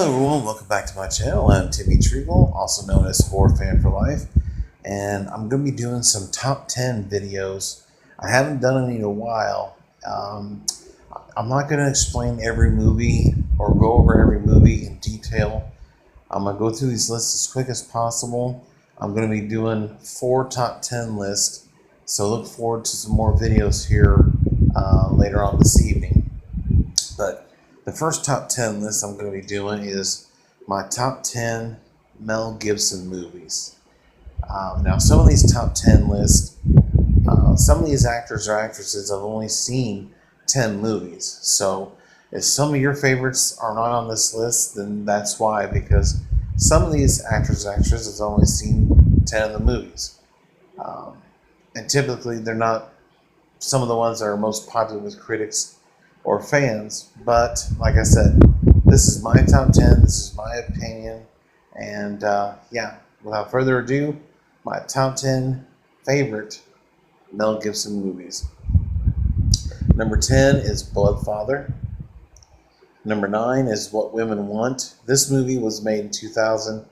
Hello everyone, welcome back to my channel. I'm Timmy Treagle, also known as Horror Fan for Life, and I'm going to be doing some top 10 videos. I haven't done any in a while. I'm not going to explain every movie or go over every movie in detail. I'm going to go through these lists as quick as possible. I'm going to be doing 4 top 10 lists, so look forward to some more videos here later on this evening. But the first top 10 list I'm going to be doing is my top 10 Mel Gibson movies. Now, some of these top 10 lists, some of these actors or actresses have only seen 10 movies. So if some of your favorites are not on this list, then that's why, because some of these actors or actresses have only seen 10 of the movies. And typically, they're not some of the ones that are most popular with critics or fans, but like I said, this is my top 10, this is my opinion, and yeah, without further ado, my top 10 favorite Mel Gibson movies. Number 10 is Bloodfather. Number 9 is What Women Want. This movie was made in 2000.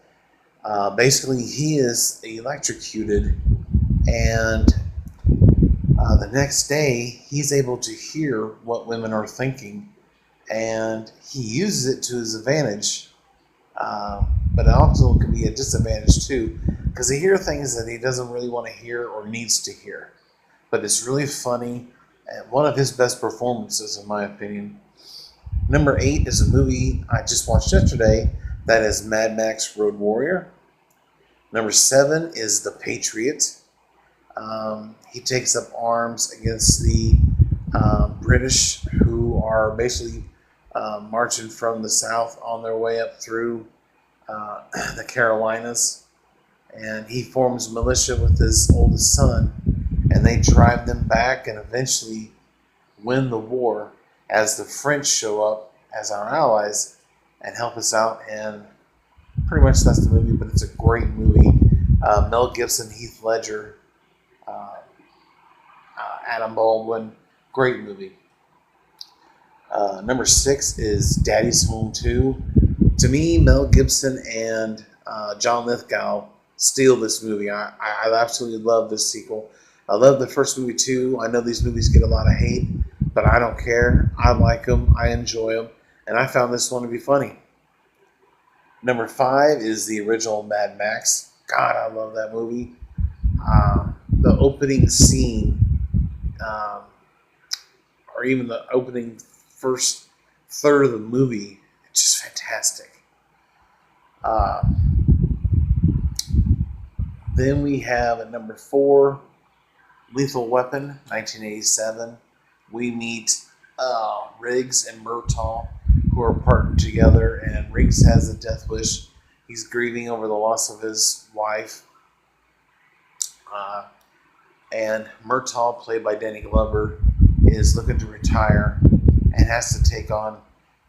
Basically, he is electrocuted, and the next day, he's able to hear what women are thinking, and he uses it to his advantage. But it also can be a disadvantage too, because he hears things that he doesn't really want to hear or needs to hear. But it's really funny, and one of his best performances, in my opinion. Number 8 is a movie I just watched yesterday, that is Mad Max Road Warrior. Number 7 is The Patriot. He takes up arms against the British, who are basically marching from the south on their way up through the Carolinas. And he forms a militia with his oldest son, and they drive them back and eventually win the war as the French show up as our allies and help us out. And pretty much that's the movie, but it's a great movie. Mel Gibson, Heath Ledger, Adam Baldwin, great movie. Number 6 is Daddy's Home 2. To me, Mel Gibson and John Lithgow steal this movie. I absolutely love this sequel. I love the first movie too. I know these movies get a lot of hate, but I don't care. I like them. I enjoy them. And I found this one to be funny. Number 5 is the original Mad Max. God, I love that movie. The opening scene, or even the opening first third of the movie, it's just fantastic. Then we have at number 4, Lethal Weapon, 1987. We meet Riggs and Murtaugh, who are partnered together, and Riggs has a death wish. He's grieving over the loss of his wife. And Murtaugh, played by Danny Glover, is looking to retire and has to take on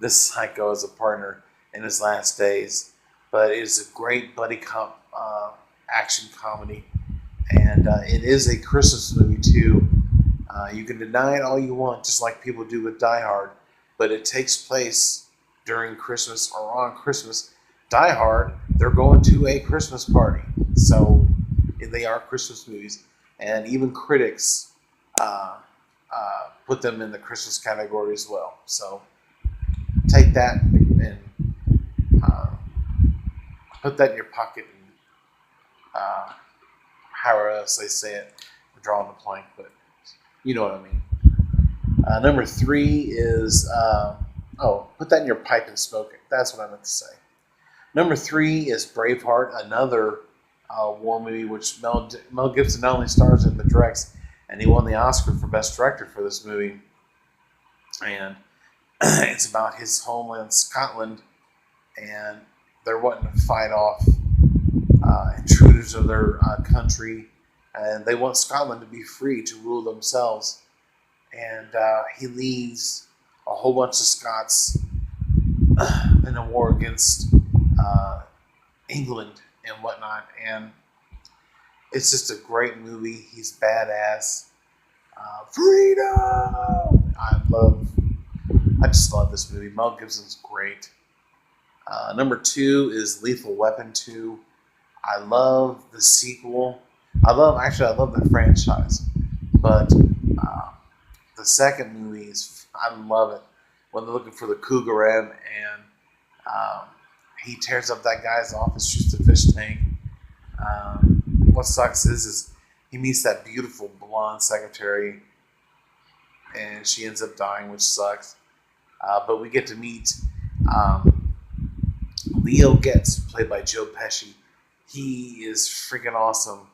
this psycho as a partner in his last days. But it is a great buddy cop action comedy, and it is a Christmas movie too. You can deny it all you want, just like people do with Die Hard, but it takes place during Christmas or on Christmas. Die Hard, they're going to a Christmas party, so they are Christmas movies. And even critics put them in the Christmas category as well. So take that and put that in your pocket, and however else they say it, we're drawing the blank, but you know what I mean. Number 3 is, put that in your pipe and smoke it. That's what I meant to say. Number 3 is Braveheart, another war movie, which Mel Gibson not only stars in but directs, and he won the Oscar for Best Director for this movie. And it's about his homeland, Scotland, and they're wanting to fight off intruders of their country, and they want Scotland to be free to rule themselves. And he leads a whole bunch of Scots in a war against England and whatnot, and it's just a great movie. He's badass. Freedom! I just love this movie. Mel Gibson's great. Number 2 is Lethal Weapon 2. I love the sequel. I love the franchise. But the second movie is, I love it. When they're looking for the Cougar and um, he tears up that guy's office, shoots the fish tank. What sucks is he meets that beautiful blonde secretary and she ends up dying, which sucks. But we get to meet um, Leo Getz, played by Joe Pesci. He is freaking awesome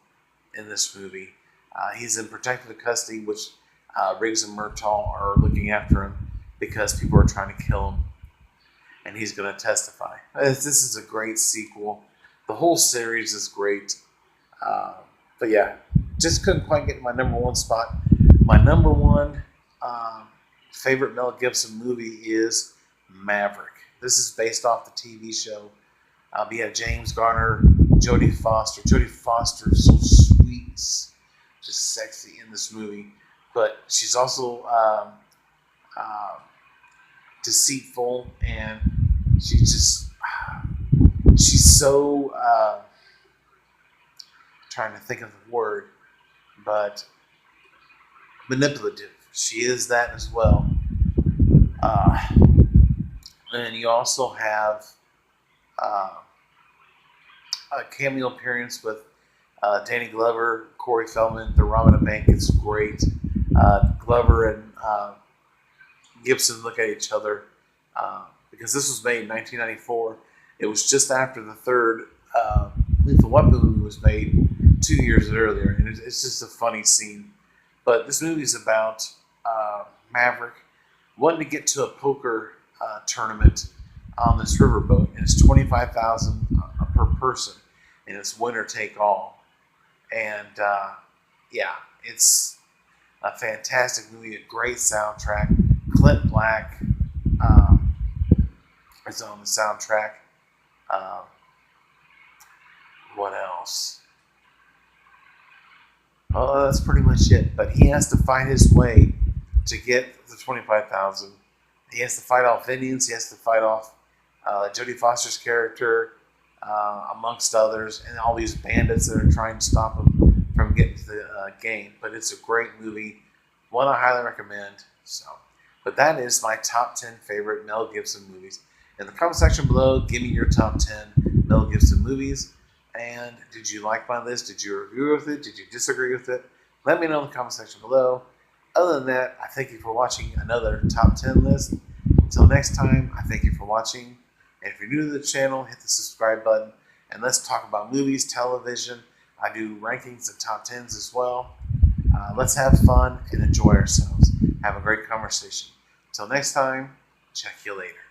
in this movie. He's in protective custody, which Riggs and Murtaugh are looking after him because people are trying to kill him, and he's going to testify. This is a great sequel. The whole series is great. But yeah, just couldn't quite get my number one spot. My number one favorite Mel Gibson movie is Maverick. This is based off the TV show. We have James Garner, Jodie Foster. Jodie Foster is so sweet, just sexy in this movie, but she's also deceitful, and she's so trying to think of the word, but manipulative. She is that as well. And you also have a cameo appearance with Danny Glover, Corey Feldman. They're robbing a bank. It's great. Glover and Gibson look at each other because this was made in 1994. It was just after the third Lethal Weapon movie was made 2 years earlier, and it's just a funny scene. But this movie is about Maverick wanting to get to a poker tournament on this riverboat, and it's $25,000 per person, and it's winner take all. And yeah, it's a fantastic movie, a great soundtrack. Clint Black is on the soundtrack. What else? Well, that's pretty much it. But he has to find his way to get the $25,000. He has to fight off Indians. He has to fight off Jodie Foster's character, amongst others, and all these bandits that are trying to stop him from getting to the game. But it's a great movie, one I highly recommend. So, but that is my top 10 favorite Mel Gibson movies. In the comment section below, give me your top 10 Mel Gibson movies. And did you like my list? Did you agree with it? Did you disagree with it? Let me know in the comment section below. Other than that, I thank you for watching another top 10 list. Until next time, I thank you for watching. And if you're new to the channel, hit the subscribe button. And let's talk about movies, television. I do rankings and top 10s as well. Let's have fun and enjoy ourselves. Have a great conversation. Until next time, check you later.